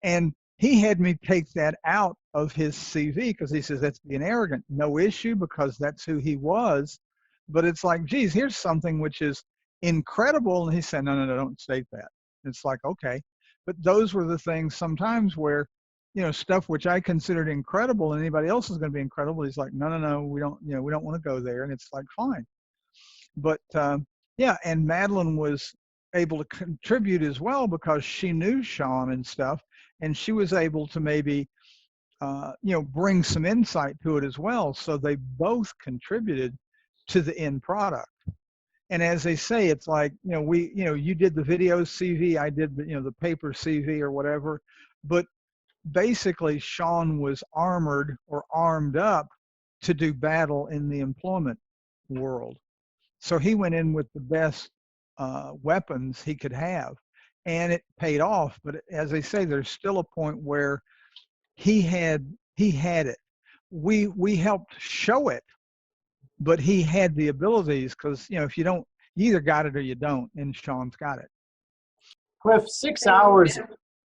And he had me take that out of his CV because he says that's being arrogant. No issue, because that's who he was. But it's like, geez, here's something which is incredible. And he said, no, don't state that. It's like, okay. But those were the things sometimes where, you know, stuff which I considered incredible and anybody else is going to be incredible. He's like, no, we don't want to go there. And it's like, fine. But yeah, and Madelyn was able to contribute as well because she knew Shaun and stuff, and she was able to maybe, you know, bring some insight to it as well. So they both contributed to the end product. And as they say, it's like, you know, you did the video CV, I did the, you know, the paper CV or whatever, but basically Shaun was armored or armed up to do battle in the employment world. So he went in with the best weapons he could have, and it paid off. But as they say, there's still a point where he had it. We helped show it, but he had the abilities, because, you know, if you don't, you either got it or you don't, and Shaun's got it. Cliff, 6 hours,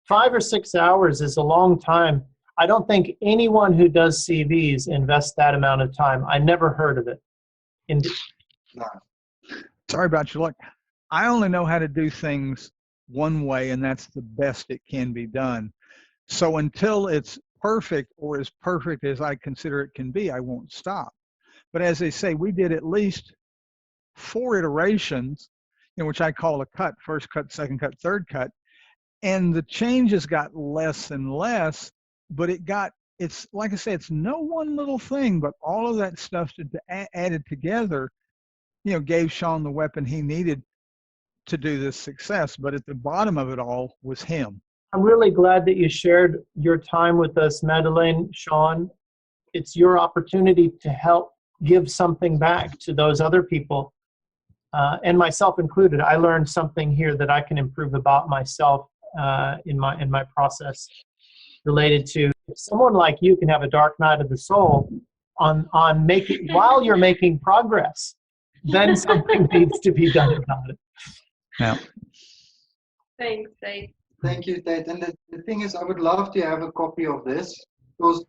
5 or 6 hours is a long time. I don't think anyone who does CVs invests that amount of time. I never heard of it. Sorry about your luck. I only know how to do things one way, and that's the best it can be done. So until it's perfect, or as perfect as I consider it can be, I won't stop. But as they say, we did at least 4 iterations, in which I call a cut: first cut, second cut, third cut. And the changes got less and less, but it's like I say, it's no one little thing, but all of that stuff added together gave Shaun the weapon he needed to do this success. But at the bottom of it all was him. I'm really glad that you shared your time with us, Madelyn, Shaun. It's your opportunity to help give something back to those other people, and myself included. I learned something here that I can improve about myself in my process related to if someone like you can have a dark night of the soul on making while you're making progress, then something needs to be done about it. Yeah. Thanks, Dave. Thank you, Tate. And the thing is, I would love to have a copy of this, because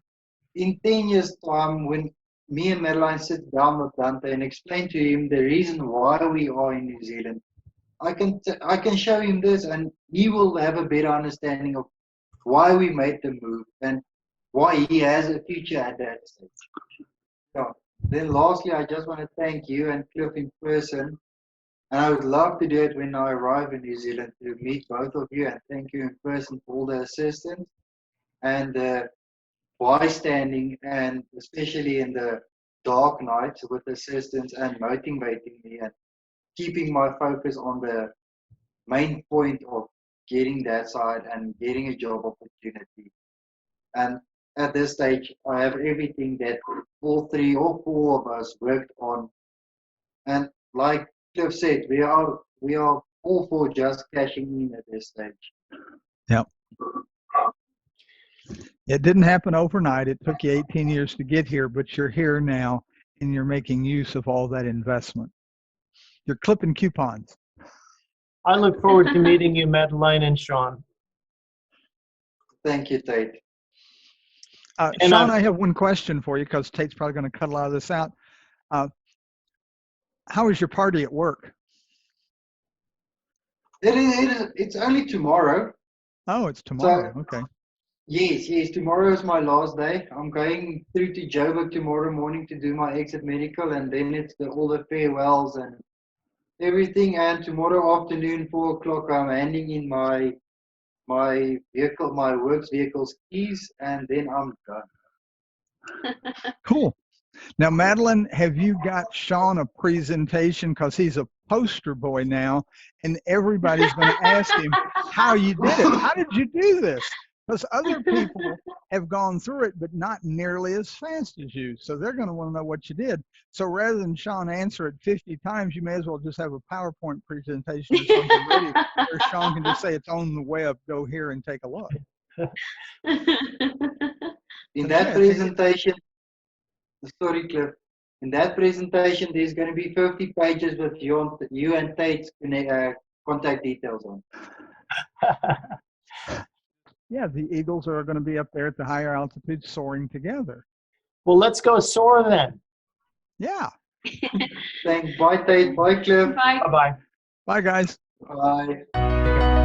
in 10 years' time, when me and Madelyn sit down with Dante and explain to him the reason why we are in New Zealand, I can show him this, and he will have a better understanding of why we made the move and why he has a future at that stage. So, then lastly, I just want to thank you and Cliff in person. And I would love to do it when I arrive in New Zealand, to meet both of you and thank you in person for all the assistance and bystanding, and especially in the dark nights with assistance and motivating me and keeping my focus on the main point of getting that side and getting a job opportunity. And at this stage, I have everything that all 3 or 4 of us worked on. And like Cliff said, we are all for just cashing in at this stage. Yep. It didn't happen overnight. It took you 18 years to get here, but you're here now, and you're making use of all that investment. You're clipping coupons. I look forward to meeting you, Madelyn and Shaun. Thank you, Tate. Shaun, I have one question for you, because Tate's probably going to cut a lot of this out. How is your party at work? It's only tomorrow. Oh, it's tomorrow. So, okay. Yes. Tomorrow is my last day. I'm going through to Joburg tomorrow morning to do my exit medical, and then it's all the farewells and everything. And tomorrow afternoon, 4 o'clock, I'm handing in my vehicle, my works vehicle's keys, and then I'm done. Cool. Now, Madelyn, have you got Shaun a presentation? Because he's a poster boy now, and everybody's going to ask him how you did it. How did you do this? Because other people have gone through it, but not nearly as fast as you. So they're going to want to know what you did. So rather than Shaun answer it 50 times, you may as well just have a PowerPoint presentation or something ready, where Shaun can just say it's on the web. Go here and take a look. In that presentation, sorry, Cliff. In that presentation, there's going to be 50 pages with you and Tate's contact details on. Yeah, the Eagles are going to be up there at the higher altitude soaring together. Well, let's go soar then. Yeah. Thanks. Bye, Tate. Bye, Cliff. Bye. Bye-bye. Bye, guys. Bye.